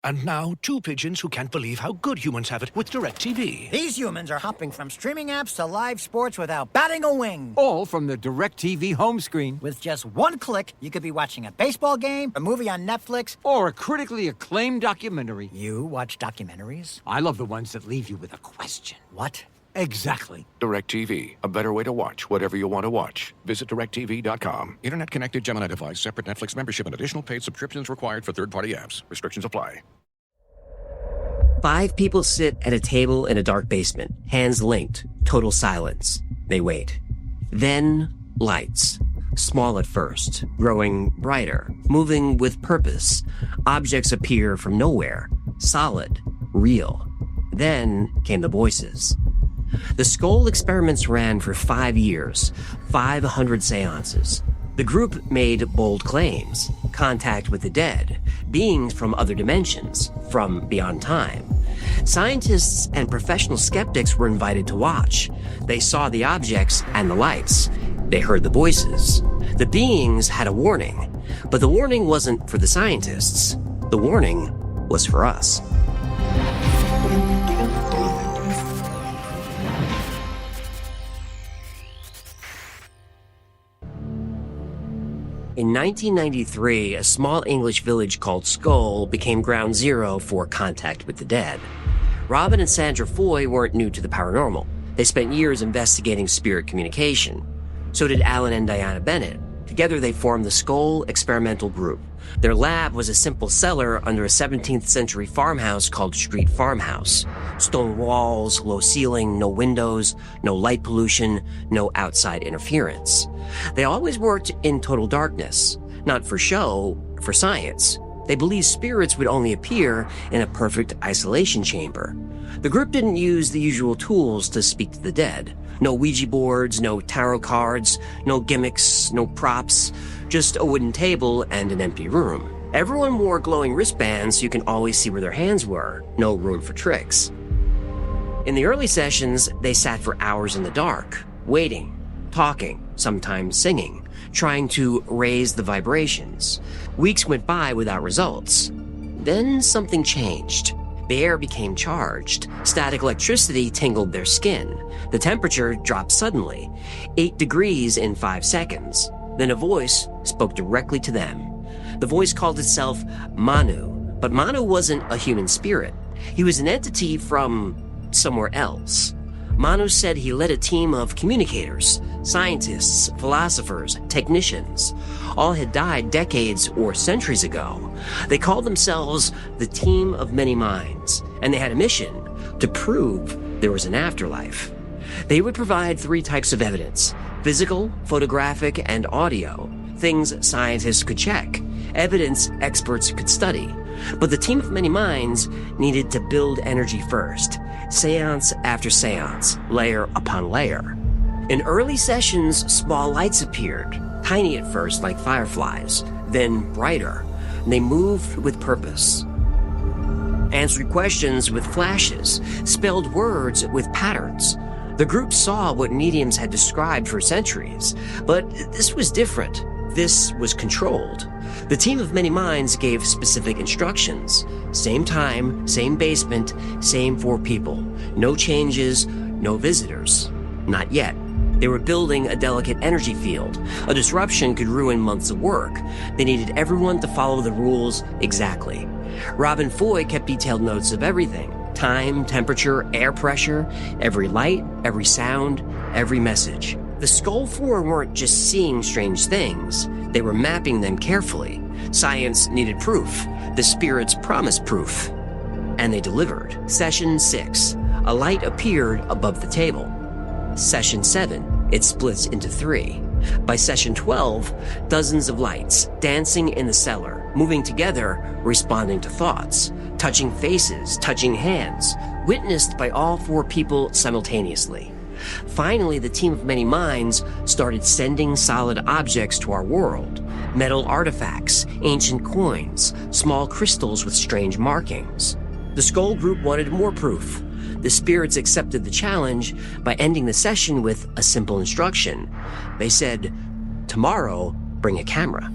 And now, two pigeons who can't believe how good humans have it with DirectTV. These humans are hopping from streaming apps to live sports without batting a wing. All from the DirectTV home screen. With just one click, you could be watching a baseball game, a movie on Netflix, Or a critically acclaimed documentary. You watch documentaries? I love the ones that leave you with a question. What? Exactly. DirectTV, a better way to watch whatever you want to watch. Visit DirectTV.com. Internet-connected Gemini device, separate Netflix membership, and additional paid subscriptions required for third-party apps. Restrictions apply. 5 people sit at a table in a dark basement, hands linked, total silence. They wait. Then, lights. Small at first, growing brighter, moving with purpose. Objects appear from nowhere, solid, real. Then came the voices. The Scole Experiments ran for 5 years, 500 séances. The group made bold claims: contact with the dead, beings from other dimensions, from beyond time. Scientists and professional skeptics were invited to watch. They saw the objects and the lights. They heard the voices. The beings had a warning, but the warning wasn't for the scientists. The warning was for us. In 1993, a small English village called Scole became ground zero for contact with the dead. Robin and Sandra Foy weren't new to the paranormal. They spent years investigating spirit communication. So did Alan and Diana Bennett. Together they formed the Scole Experimental Group. Their lab was a simple cellar under a 17th century farmhouse called Street Farmhouse. Stone walls, low ceiling, no windows, no light pollution, no outside interference. They always worked in total darkness. Not for show, for science. They believed spirits would only appear in a perfect isolation chamber. The group didn't use the usual tools to speak to the dead. No Ouija boards, no tarot cards, no gimmicks, no props, just a wooden table and an empty room. Everyone wore glowing wristbands so you can always see where their hands were. No room for tricks. In the early sessions, they sat for hours in the dark, waiting, talking, sometimes singing, trying to raise the vibrations. Weeks went by without results. Then something changed. The air became charged. Static electricity tingled their skin. The temperature dropped suddenly, 8 degrees in 5 seconds. Then a voice spoke directly to them. The voice called itself Manu, but Manu wasn't a human spirit. He was an entity from somewhere else. Manu said he led a team of communicators, scientists, philosophers, technicians. All had died decades or centuries ago. They called themselves the Team of Many Minds, and they had a mission to prove there was an afterlife. They would provide 3 types of evidence: physical, photographic, and audio. Things scientists could check, evidence experts could study. But the Team of Many Minds needed to build energy first. Séance after séance, layer upon layer. In early sessions, small lights appeared, tiny at first like fireflies, then brighter. They moved with purpose. Answered questions with flashes, spelled words with patterns. The group saw what mediums had described for centuries, but this was different. This was controlled. The Team of Many Minds gave specific instructions. Same time, same basement, same 4 people. No changes, no visitors. Not yet. They were building a delicate energy field. A disruption could ruin months of work. They needed everyone to follow the rules exactly. Robin Foy kept detailed notes of everything: time, temperature, air pressure, every light, every sound, every message. The Scole 4 weren't just seeing strange things. They were mapping them carefully. Science needed proof. The spirits promised proof. And they delivered. Session 6. A light appeared above the table. Session 7. It splits into 3. By session 12, dozens of lights, dancing in the cellar, moving together, responding to thoughts, touching faces, touching hands, witnessed by all 4 people simultaneously. Finally, the Team of Many Minds started sending solid objects to our world. Metal artifacts, ancient coins, small crystals with strange markings. The Scole group wanted more proof. The spirits accepted the challenge by ending the session with a simple instruction. They said, "Tomorrow, bring a camera."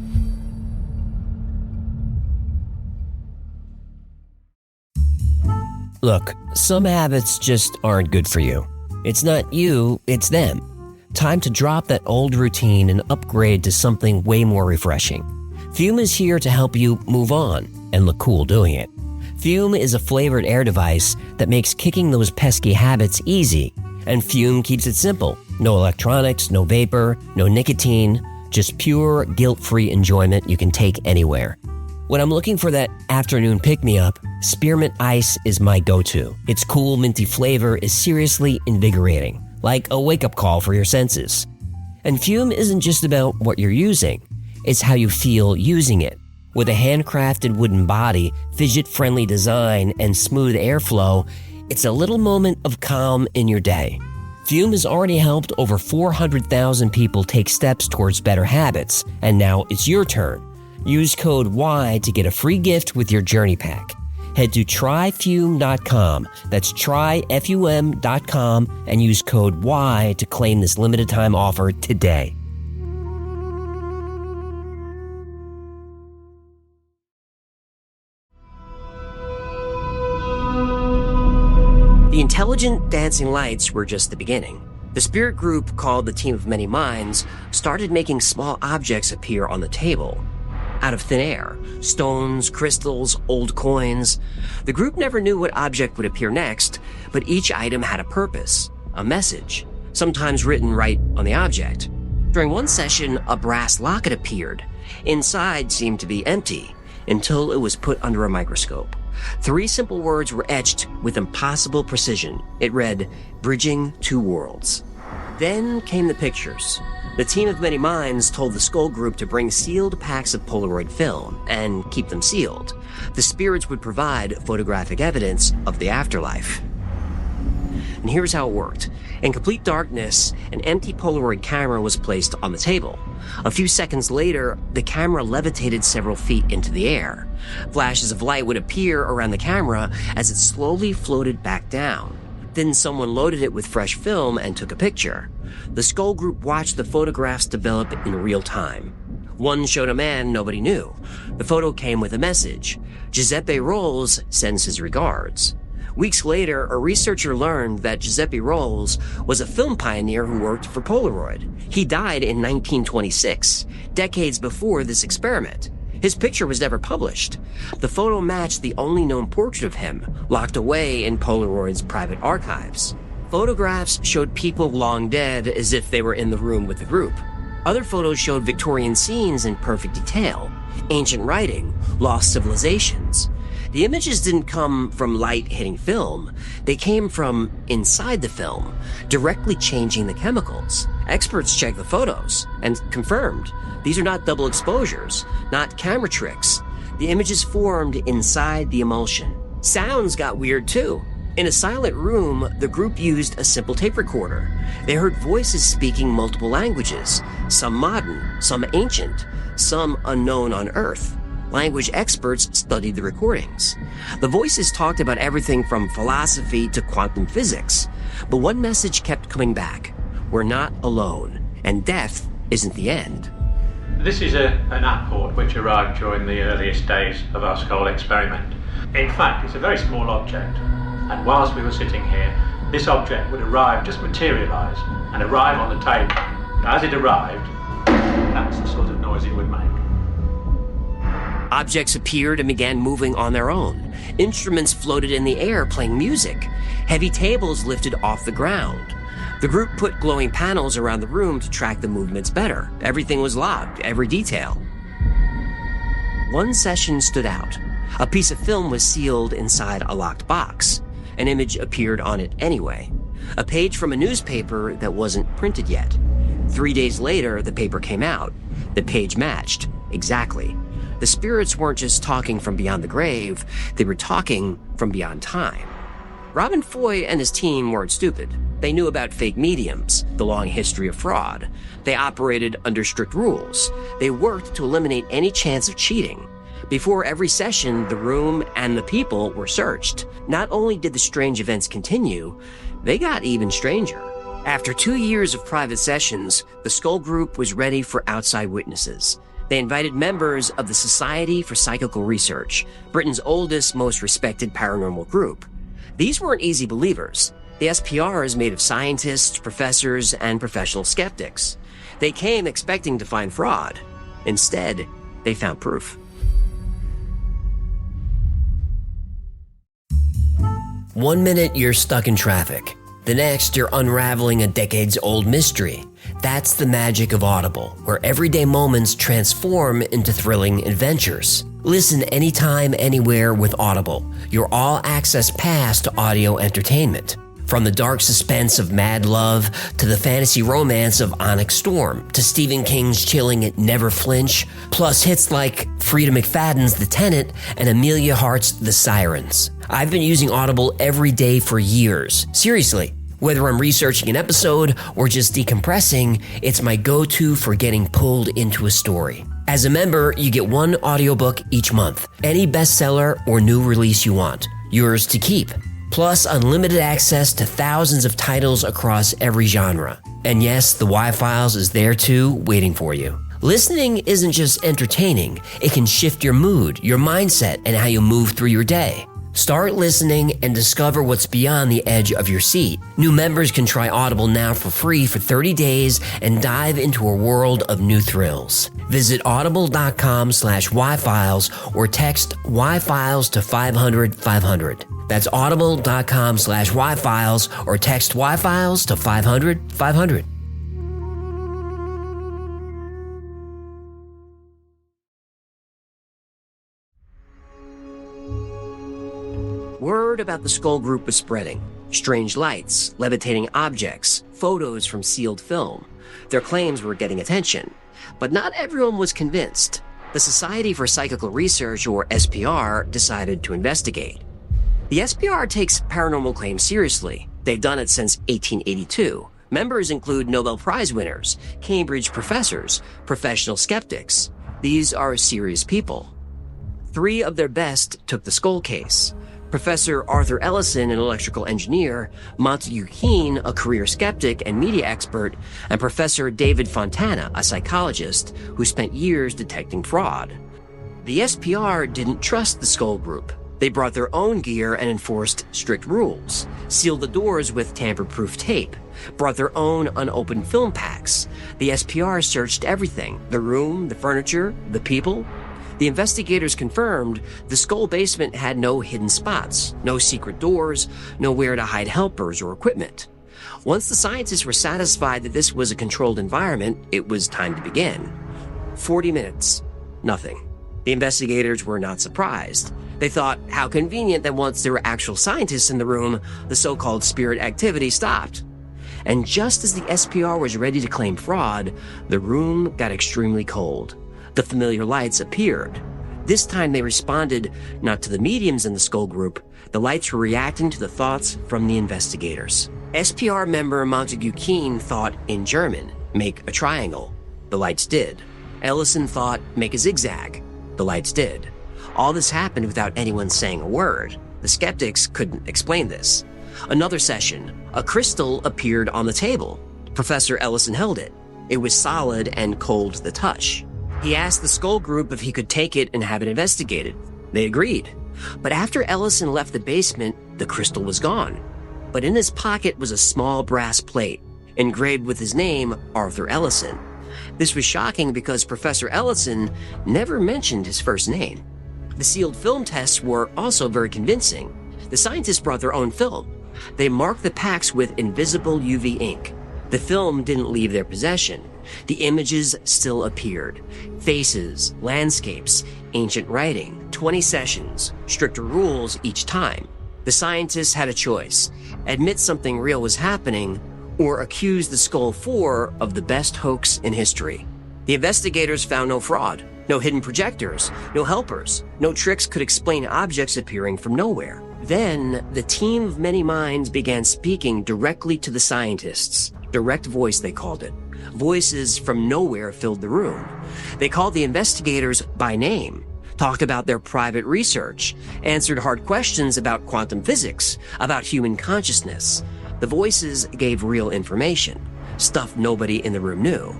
Look, some habits just aren't good for you. It's not you, it's them. Time to drop that old routine and upgrade to something way more refreshing. Fume is here to help you move on and look cool doing it. Fume is a flavored air device that makes kicking those pesky habits easy. And Fume keeps it simple. No electronics, no vapor, no nicotine, just pure, guilt-free enjoyment you can take anywhere. When I'm looking for that afternoon pick-me-up, Spearmint Ice is my go-to. Its cool, minty flavor is seriously invigorating, like a wake-up call for your senses. And Fume isn't just about what you're using, it's how you feel using it. With a handcrafted wooden body, fidget-friendly design, and smooth airflow, it's a little moment of calm in your day. Fume has already helped over 400,000 people take steps towards better habits, and now it's your turn. Use code Y to get a free gift with your journey pack. Head to tryfume.com, that's tryfum.com, and use code Y to claim this limited time offer today. The intelligent dancing lights were just the beginning. The spirit group, called the Team of Many Minds, started making small objects appear on the table. Out of thin air, stones, crystals, old coins. The group never knew what object would appear next, but each item had a purpose, a message, sometimes written right on the object. During one session, a brass locket appeared. Inside seemed to be empty, until it was put under a microscope. 3 simple words were etched with impossible precision. It read, "Bridging Two Worlds." Then came the pictures. The Team of Many Minds told the Scole group to bring sealed packs of Polaroid film and keep them sealed. The spirits would provide photographic evidence of the afterlife. And here's how it worked. In complete darkness, an empty Polaroid camera was placed on the table. A few seconds later, the camera levitated several feet into the air. Flashes of light would appear around the camera as it slowly floated back down. Then someone loaded it with fresh film and took a picture. The Scole group watched the photographs develop in real time. One showed a man nobody knew. The photo came with a message. Giuseppe Rolls sends his regards. Weeks later, a researcher learned that Giuseppe Rolls was a film pioneer who worked for Polaroid. He died in 1926, decades before this experiment. His picture was never published. The photo matched the only known portrait of him, locked away in Polaroid's private archives. Photographs showed people long dead as if they were in the room with the group. Other photos showed Victorian scenes in perfect detail, ancient writing, lost civilizations. The images didn't come from light hitting film. They came from inside the film, directly changing the chemicals. Experts checked the photos and confirmed these are not double exposures, not camera tricks. The images formed inside the emulsion. Sounds got weird too. In a silent room, the group used a simple tape recorder. They heard voices speaking multiple languages, some modern, some ancient, some unknown on Earth. Language experts studied the recordings. The voices talked about everything from philosophy to quantum physics. But one message kept coming back. We're not alone, and death isn't the end. This is an apport which arrived during the earliest days of our Scole experiment. In fact, it's a very small object, and whilst we were sitting here, this object would arrive, just materialise, and arrive on the table. As it arrived, that's the sort of noise it would make. Objects appeared and began moving on their own. Instruments floated in the air playing music. Heavy tables lifted off the ground. The group put glowing panels around the room to track the movements better. Everything was logged, every detail. One session stood out. A piece of film was sealed inside a locked box. An image appeared on it anyway. A page from a newspaper that wasn't printed yet. 3 days later, the paper came out. The page matched, exactly. The spirits weren't just talking from beyond the grave, they were talking from beyond time. Robin Foy and his team weren't stupid. They knew about fake mediums, the long history of fraud. They operated under strict rules. They worked to eliminate any chance of cheating. Before every session, the room and the people were searched. Not only did the strange events continue, they got even stranger. After 2 years of private sessions, the Scole group was ready for outside witnesses. They invited members of the Society for Psychical Research, Britain's oldest, most respected paranormal group. These weren't easy believers. The SPR is made of scientists, professors, and professional skeptics. They came expecting to find fraud. Instead, they found proof. One minute you're stuck in traffic. The next you're unraveling a decades-old mystery. That's the magic of Audible, where everyday moments transform into thrilling adventures. Listen anytime, anywhere with Audible, your all-access pass to audio entertainment. From the dark suspense of Mad Love to the fantasy romance of Onyx Storm to Stephen King's chilling Never Flinch, plus hits like Frida McFadden's The Tenant and Amelia Hart's The Sirens. I've been using Audible every day for years. Seriously, whether I'm researching an episode or just decompressing, it's my go-to for getting pulled into a story. As a member, you get one audiobook each month, any bestseller or new release you want, yours to keep. Plus unlimited access to thousands of titles across every genre. And yes, the Y-Files is there too, waiting for you. Listening isn't just entertaining, it can shift your mood, your mindset, and how you move through your day. Start listening and discover what's beyond the edge of your seat. New members can try Audible now for free for 30 days and dive into a world of new thrills. Visit audible.com/yfiles or text yfiles to 500-500. That's audible.com/yfiles or text yfiles to 500-500. Word about the Scole Group was spreading. Strange lights, levitating objects, photos from sealed film. Their claims were getting attention. But not everyone was convinced. The Society for Psychical Research, or SPR, decided to investigate. The SPR takes paranormal claims seriously. They've done it since 1882. Members include Nobel Prize winners, Cambridge professors, professional skeptics. These are serious people. 3 of their best took the Scole case. Professor Arthur Ellison, an electrical engineer, Montague Keen, a career skeptic and media expert, and Professor David Fontana, a psychologist who spent years detecting fraud. The SPR didn't trust the Scole Group. They brought their own gear and enforced strict rules, sealed the doors with tamper-proof tape, brought their own unopened film packs. The SPR searched everything: the room, the furniture, the people. The investigators confirmed the Scole basement had no hidden spots, no secret doors, nowhere to hide helpers or equipment. Once the scientists were satisfied that this was a controlled environment, it was time to begin. 40 minutes. Nothing. The investigators were not surprised. They thought, how convenient that once there were actual scientists in the room, the so-called spirit activity stopped. And just as the SPR was ready to claim fraud, the room got extremely cold. The familiar lights appeared. This time they responded not to the mediums in the Scole Group. The lights were reacting to the thoughts from the investigators. SPR member Montague Keen thought in German, make a triangle. The lights did. Ellison thought, make a zigzag. The lights did. All this happened without anyone saying a word. The skeptics couldn't explain this. Another session. A crystal appeared on the table. Professor Ellison held it. It was solid and cold to the touch. He asked the Scole Group if he could take it and have it investigated. They agreed. But after Ellison left the basement, the crystal was gone. But in his pocket was a small brass plate, engraved with his name, Arthur Ellison. This was shocking because Professor Ellison never mentioned his first name. The sealed film tests were also very convincing. The scientists brought their own film. They marked the packs with invisible UV ink. The film didn't leave their possession. The images still appeared. Faces, landscapes, ancient writing, 20 sessions, stricter rules each time. The scientists had a choice: admit something real was happening, or accuse the Scole 4 of the best hoax in history. The investigators found no fraud, no hidden projectors, no helpers, no tricks could explain objects appearing from nowhere. Then, the team of many minds began speaking directly to the scientists. Direct voice, they called it. Voices from nowhere filled the room. They called the investigators by name, talked about their private research, answered hard questions about quantum physics, about human consciousness. The voices gave real information, stuff nobody in the room knew.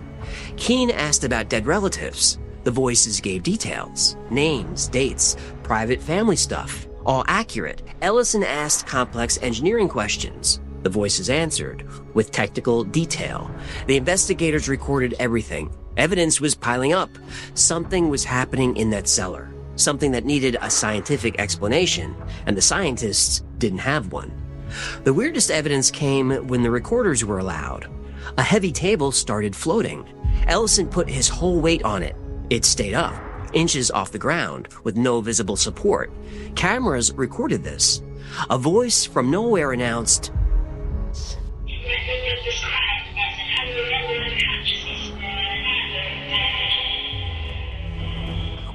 Keen asked about dead relatives. The voices gave details, names, dates, private family stuff. all accurate. Ellison asked complex engineering questions. The voices answered with technical detail. The investigators recorded everything. Evidence was piling up. Something was happening in that cellar. Something that needed a scientific explanation, and the scientists didn't have one. The weirdest evidence came when the recorders were allowed. A heavy table started floating. Ellison put his whole weight on it. It stayed up, inches off the ground, with no visible support. Cameras recorded this. A voice from nowhere announced,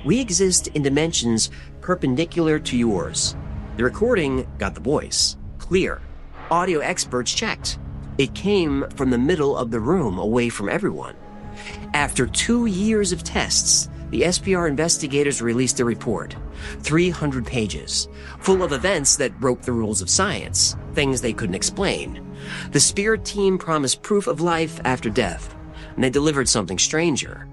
"We exist in dimensions perpendicular to yours." The recording got the voice. Clear. Audio experts checked. It came from the middle of the room, away from everyone. After 2 years of tests, the SPR investigators released a report. 300 pages, full of events that broke the rules of science, things they couldn't explain. The Spirit team promised proof of life after death, and they delivered something stranger.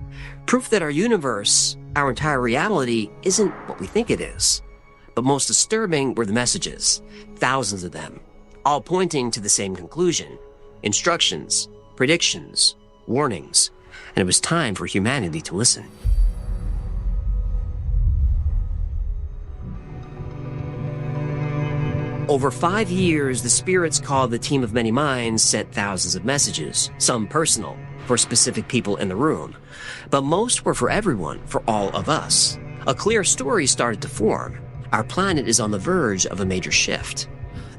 Proof that our universe, our entire reality, isn't what we think it is. But most disturbing were the messages, thousands of them, all pointing to the same conclusion. Instructions, predictions, warnings, and it was time for humanity to listen. Over 5 years, the spirits called the Team of Many Minds sent thousands of messages, some personal, for specific people in the room. But most were for everyone, for all of us. A clear story started to form. Our planet is on the verge of a major shift.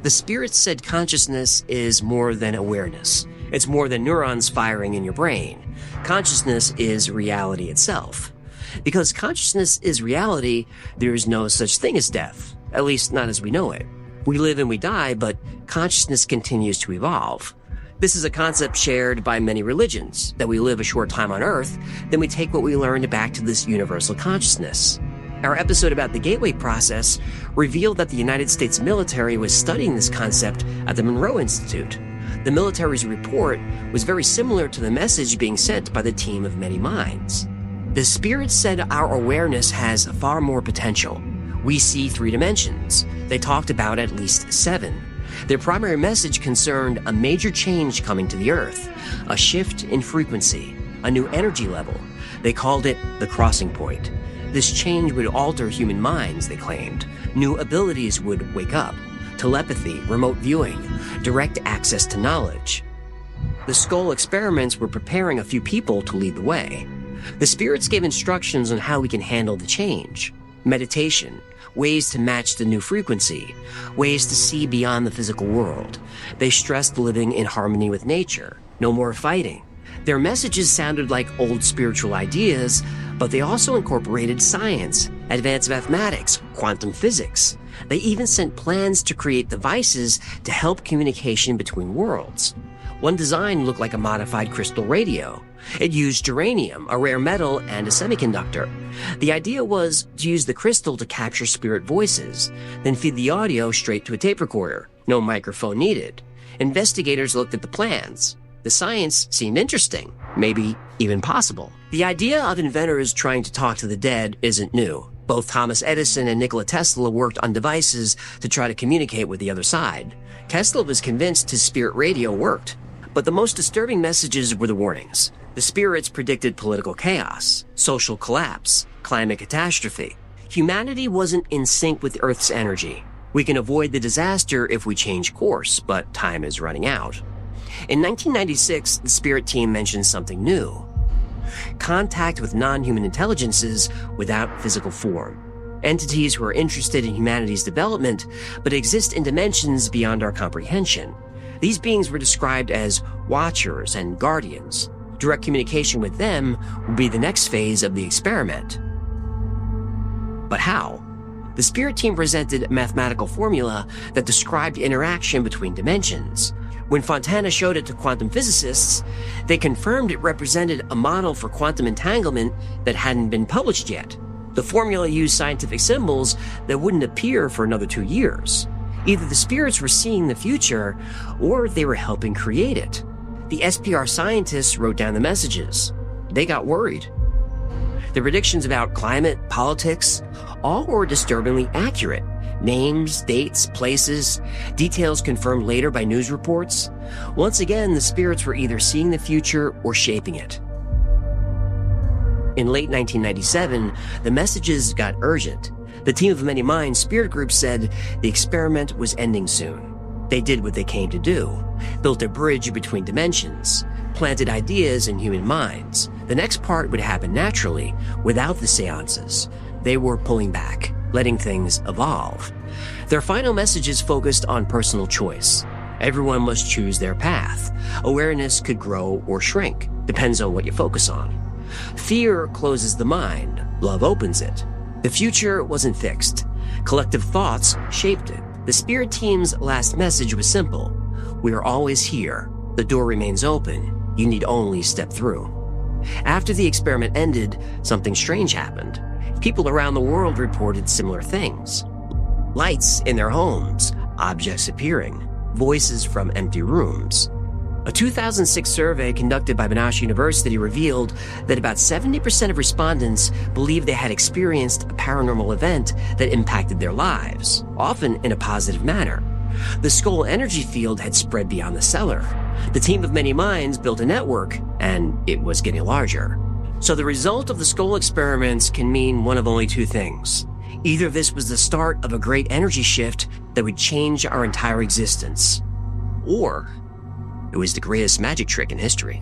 The spirits said consciousness is more than awareness. It's more than neurons firing in your brain. Consciousness is reality itself. Because consciousness is reality, there is no such thing as death, at least not as we know it. We live and we die, but consciousness continues to evolve. This is a concept shared by many religions, that we live a short time on Earth, then we take what we learned back to this universal consciousness. Our episode about the Gateway process revealed that the United States military was studying this concept at the Monroe Institute. The military's report was very similar to the message being sent by the Team of Many Minds. The spirits said our awareness has far more potential. We see 3 dimensions. They talked about at least 7. Their primary message concerned a major change coming to the Earth, a shift in frequency, a new energy level. They called it the crossing point. This change would alter human minds, they claimed. New abilities would wake up. Telepathy, remote viewing, direct access to knowledge. The Scole Experiments were preparing a few people to lead the way. The spirits gave instructions on how we can handle the change. Meditation, ways to match the new frequency, ways to see beyond the physical world. They stressed living in harmony with nature, no more fighting. Their messages sounded like old spiritual ideas, but they also incorporated science, advanced mathematics, quantum physics. They even sent plans to create devices to help communication between worlds. One design looked like a modified crystal radio. It used germanium, a rare metal, and a semiconductor. The idea was to use the crystal to capture spirit voices, then feed the audio straight to a tape recorder. No microphone needed. Investigators looked at the plans. The science seemed interesting, maybe even possible. The idea of inventors trying to talk to the dead isn't new. Both Thomas Edison and Nikola Tesla worked on devices to try to communicate with the other side. Tesla was convinced his spirit radio worked. But the most disturbing messages were the warnings. The spirits predicted political chaos, social collapse, climate catastrophe. Humanity wasn't in sync with Earth's energy. We can avoid the disaster if we change course, but time is running out. In 1996, the Spirit team mentioned something new. Contact with non-human intelligences without physical form. Entities who are interested in humanity's development, but exist in dimensions beyond our comprehension. These beings were described as watchers and guardians. Direct communication with them would be the next phase of the experiment. But how? The Spirit team presented a mathematical formula that described interaction between dimensions. When Fontana showed it to quantum physicists, they confirmed it represented a model for quantum entanglement that hadn't been published yet. The formula used scientific symbols that wouldn't appear for another 2 years. Either the spirits were seeing the future, or they were helping create it. The SPR scientists wrote down the messages. They got worried. The predictions about climate, politics, all were disturbingly accurate. Names, dates, places, details confirmed later by news reports. Once again, the spirits were either seeing the future or shaping it. In late 1997, the messages got urgent. The team of Many Minds spirit group said the experiment was ending soon. They did what they came to do, built a bridge between dimensions, planted ideas in human minds. The next part would happen naturally, without the séances. They were pulling back, letting things evolve. Their final messages focused on personal choice. Everyone must choose their path. Awareness could grow or shrink, depends on what you focus on. Fear closes the mind, love opens it. The future wasn't fixed. Collective thoughts shaped it. The spirit team's last message was simple. We are always here. The door remains open. You need only step through. After the experiment ended, something strange happened. People around the world reported similar things. Lights in their homes, objects appearing, voices from empty rooms. A 2006 survey conducted by Monash University revealed that about 70% of respondents believed they had experienced a paranormal event that impacted their lives, often in a positive manner. The Scole energy field had spread beyond the cellar. The team of Many Minds built a network, and it was getting larger. So the result of the Scole experiments can mean one of only two things. Either this was the start of a great energy shift that would change our entire existence, or it was the greatest magic trick in history.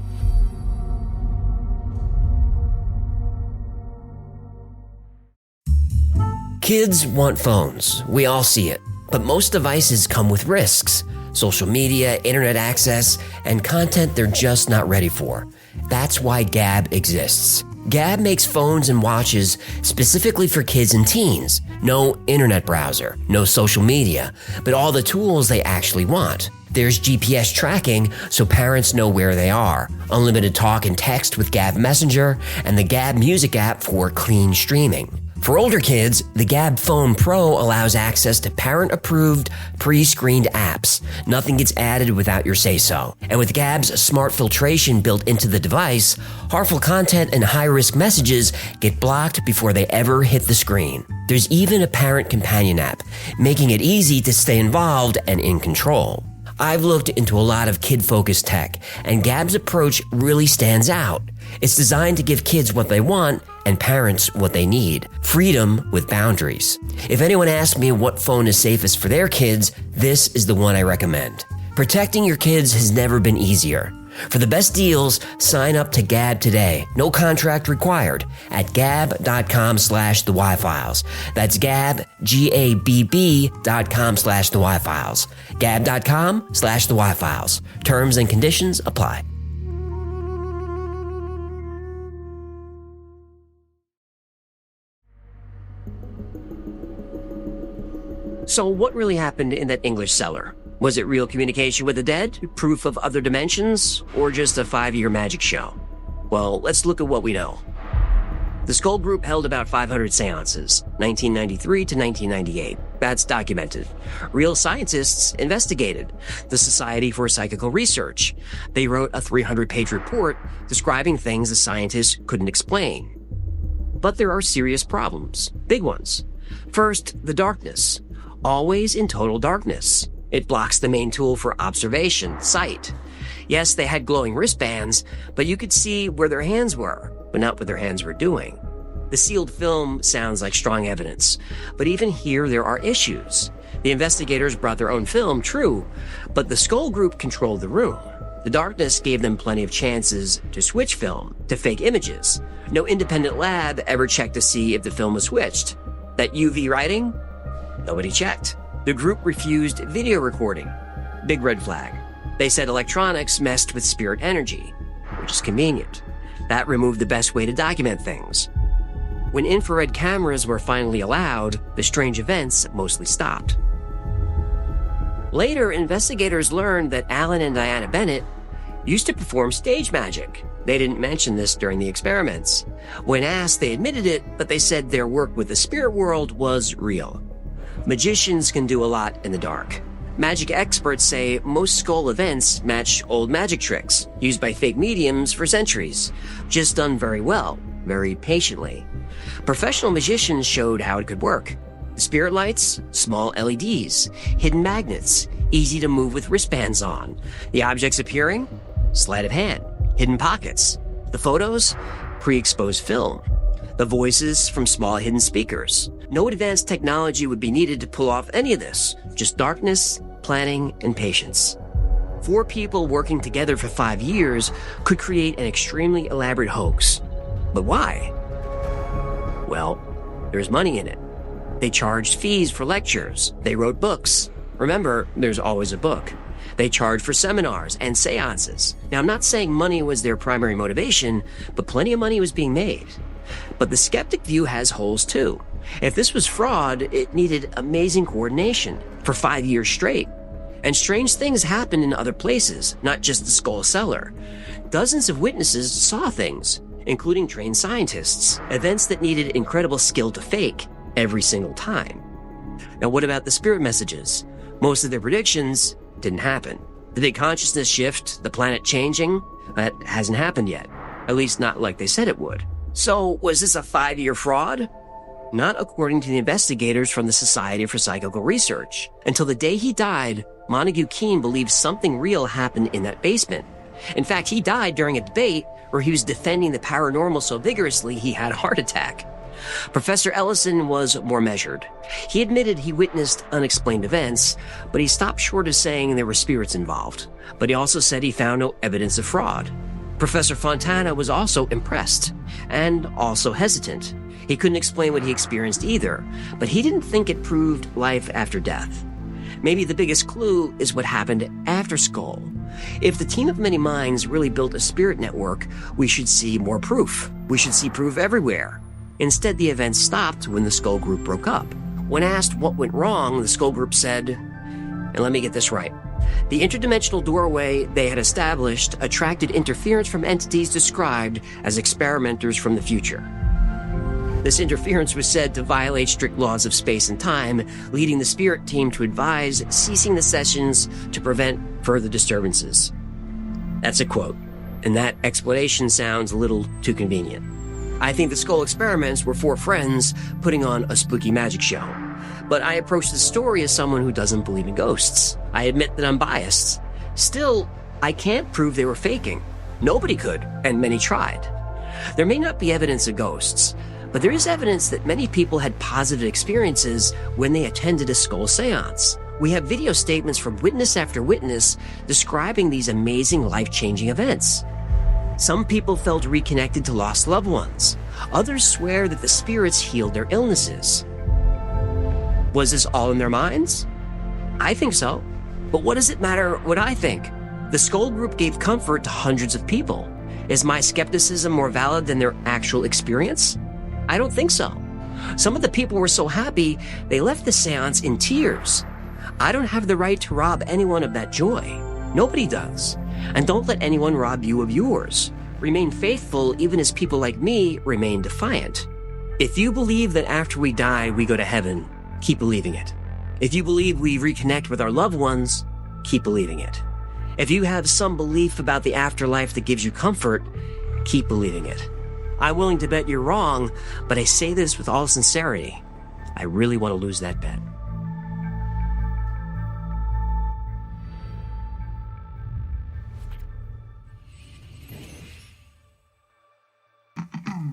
Kids want phones. We all see it. But most devices come with risks. Social media, internet access, and content they're just not ready for. That's why Gab exists. Gab makes phones and watches specifically for kids and teens. No internet browser, no social media, but all the tools they actually want. There's GPS tracking so parents know where they are, unlimited talk and text with Gab Messenger, and the Gab Music app for clean streaming. For older kids, the Gab Phone Pro allows access to parent-approved, pre-screened apps. Nothing gets added without your say-so. And with Gab's smart filtration built into the device, harmful content and high-risk messages get blocked before they ever hit the screen. There's even a parent companion app, making it easy to stay involved and in control. I've looked into a lot of kid-focused tech, and Gab's approach really stands out. It's designed to give kids what they want and parents what they need. Freedom with boundaries. If anyone asks me what phone is safest for their kids, this is the one I recommend. Protecting your kids has never been easier. For the best deals, sign up to Gab today. No contract required at gab.com/thewifiles. That's Gab, GABB.com/thewifiles. Gab.com/thewifiles. Terms and conditions apply. So what really happened in that English cellar? Was it real communication with the dead, proof of other dimensions, or just a 5-year magic show? Well, let's look at what we know. The Scole Group held about 500 séances, 1993 to 1998. That's documented. Real scientists investigated. The Society for Psychical Research. They wrote a 300-page report describing things the scientists couldn't explain. But there are serious problems, big ones. First, the darkness. Always in total darkness. It blocks the main tool for observation, sight. Yes, they had glowing wristbands, but you could see where their hands were, but not what their hands were doing. The sealed film sounds like strong evidence, but even here there are issues. The investigators brought their own film, true, but the Scole Group controlled the room. The darkness gave them plenty of chances to switch film, to fake images. No independent lab ever checked to see if the film was switched. That UV writing? Nobody checked. The group refused video recording. Big red flag. They said electronics messed with spirit energy, which is convenient. That removed the best way to document things. When infrared cameras were finally allowed, the strange events mostly stopped. Later, investigators learned that Alan and Diana Bennett used to perform stage magic. They didn't mention this during the experiments. When asked, they admitted it, but they said their work with the spirit world was real. Magicians can do a lot in the dark. Magic experts say most Scole events match old magic tricks used by fake mediums for centuries, just done very well, very patiently. Professional magicians showed how it could work. The spirit lights? Small LEDs. Hidden magnets. Easy to move with wristbands on. The objects appearing? Sleight of hand. Hidden pockets. The photos? Pre-exposed film. The voices from small hidden speakers. No advanced technology would be needed to pull off any of this. Just darkness, planning, and patience. 4 people working together for 5 years could create an extremely elaborate hoax. But why? Well, there's money in it. They charged fees for lectures. They wrote books. Remember, there's always a book. They charged for seminars and séances. Now, I'm not saying money was their primary motivation, but plenty of money was being made. But the skeptic view has holes too. If this was fraud, it needed amazing coordination for 5 years straight. And strange things happened in other places, not just the Scole cellar. Dozens of witnesses saw things, including trained scientists, events that needed incredible skill to fake every single time. Now, what about the spirit messages? Most of their predictions didn't happen. The big consciousness shift, the planet changing, that hasn't happened yet. At least not like they said it would. So, was this a 5-year fraud? Not according to the investigators from the Society for Psychical Research. Until the day he died, Montague Keen believed something real happened in that basement. In fact, he died during a debate where he was defending the paranormal so vigorously he had a heart attack. Professor Ellison was more measured. He admitted he witnessed unexplained events, but he stopped short of saying there were spirits involved. But he also said he found no evidence of fraud. Professor Fontana was also impressed, and also hesitant. He couldn't explain what he experienced either, but he didn't think it proved life after death. Maybe the biggest clue is what happened after Scole. If the team of many minds really built a spirit network, we should see more proof. We should see proof everywhere. Instead, the event stopped when the Scole group broke up. When asked what went wrong, the Scole group said, and let me get this right, the interdimensional doorway they had established attracted interference from entities described as experimenters from the future. This interference was said to violate strict laws of space and time, leading the spirit team to advise ceasing the sessions to prevent further disturbances. That's a quote, and that explanation sounds a little too convenient. I think the Scole Experiments were 4 friends putting on a spooky magic show. But I approach the story as someone who doesn't believe in ghosts. I admit that I'm biased. Still, I can't prove they were faking. Nobody could, and many tried. There may not be evidence of ghosts, but there is evidence that many people had positive experiences when they attended a Scole seance. We have video statements from witness after witness describing these amazing life-changing events. Some people felt reconnected to lost loved ones. Others swear that the spirits healed their illnesses. Was this all in their minds? I think so. But what does it matter what I think? The Scole group gave comfort to hundreds of people. Is my skepticism more valid than their actual experience? I don't think so. Some of the people were so happy, they left the seance in tears. I don't have the right to rob anyone of that joy. Nobody does. And don't let anyone rob you of yours. Remain faithful even as people like me remain defiant. If you believe that after we die we go to heaven, keep believing it. If you believe we reconnect with our loved ones, keep believing it. If you have some belief about the afterlife that gives you comfort, keep believing it. I'm willing to bet you're wrong, but I say this with all sincerity. I really want to lose that bet.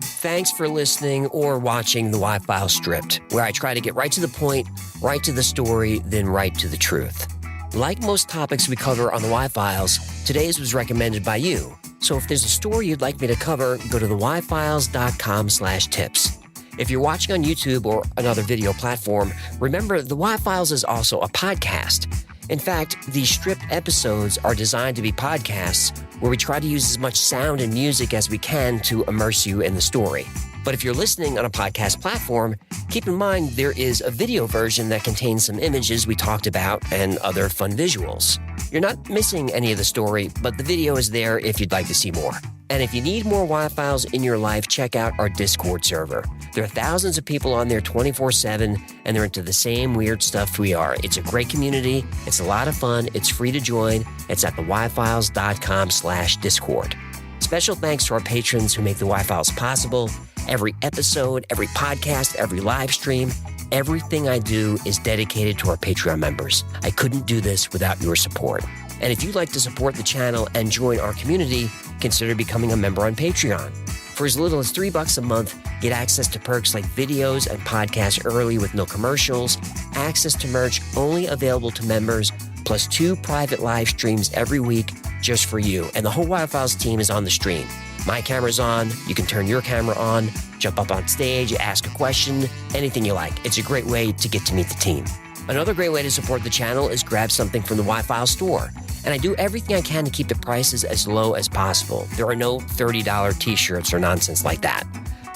Thanks for listening or watching the Y-File Stripped, where I try to get right to the point, right to the story, then right to the truth. Like most topics we cover on the Y-Files, today's was recommended by you. So if there's a story you'd like me to cover, go to theyfiles.com/tips. If you're watching on YouTube or another video platform, remember the Y-Files is also a podcast. In fact, these stripped episodes are designed to be podcasts where we try to use as much sound and music as we can to immerse you in the story. But if you're listening on a podcast platform, keep in mind there is a video version that contains some images we talked about and other fun visuals. You're not missing any of the story, but the video is there if you'd like to see more. And if you need more Y-Files in your life, check out our Discord server. There are thousands of people on there 24/7, and they're into the same weird stuff we are. It's a great community. It's a lot of fun. It's free to join. It's at theyfiles.com/Discord. Special thanks to our patrons who make the Y-Files possible. Every episode, every podcast, every live stream, everything I do is dedicated to our Patreon members. I couldn't do this without your support. And if you'd like to support the channel and join our community, consider becoming a member on Patreon. For as little as $3 a month, get access to perks like videos and podcasts early with no commercials, access to merch only available to members, plus 2 private live streams every week just for you. And the whole Wild Files team is on the stream. My camera's on, you can turn your camera on, jump up on stage, ask a question, anything you like. It's a great way to get to meet the team. Another great way to support the channel is grab something from the Wi-Fi store. And I do everything I can to keep the prices as low as possible. There are no $30 t-shirts or nonsense like that.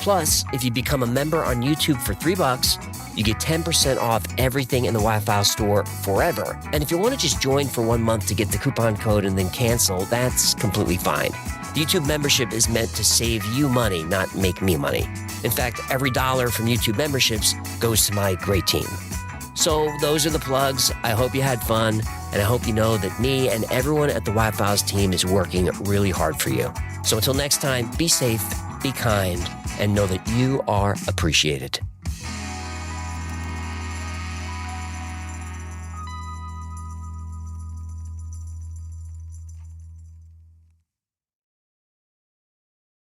Plus, if you become a member on YouTube for $3, you get 10% off everything in the Wi-Fi store forever. And if you want to just join for 1 month to get the coupon code and then cancel, that's completely fine. The YouTube membership is meant to save you money, not make me money. In fact, every dollar from YouTube memberships goes to my great team. So those are the plugs. I hope you had fun, and I hope you know that me and everyone at the Wild Files team is working really hard for you. So until next time, be safe, be kind, and know that you are appreciated.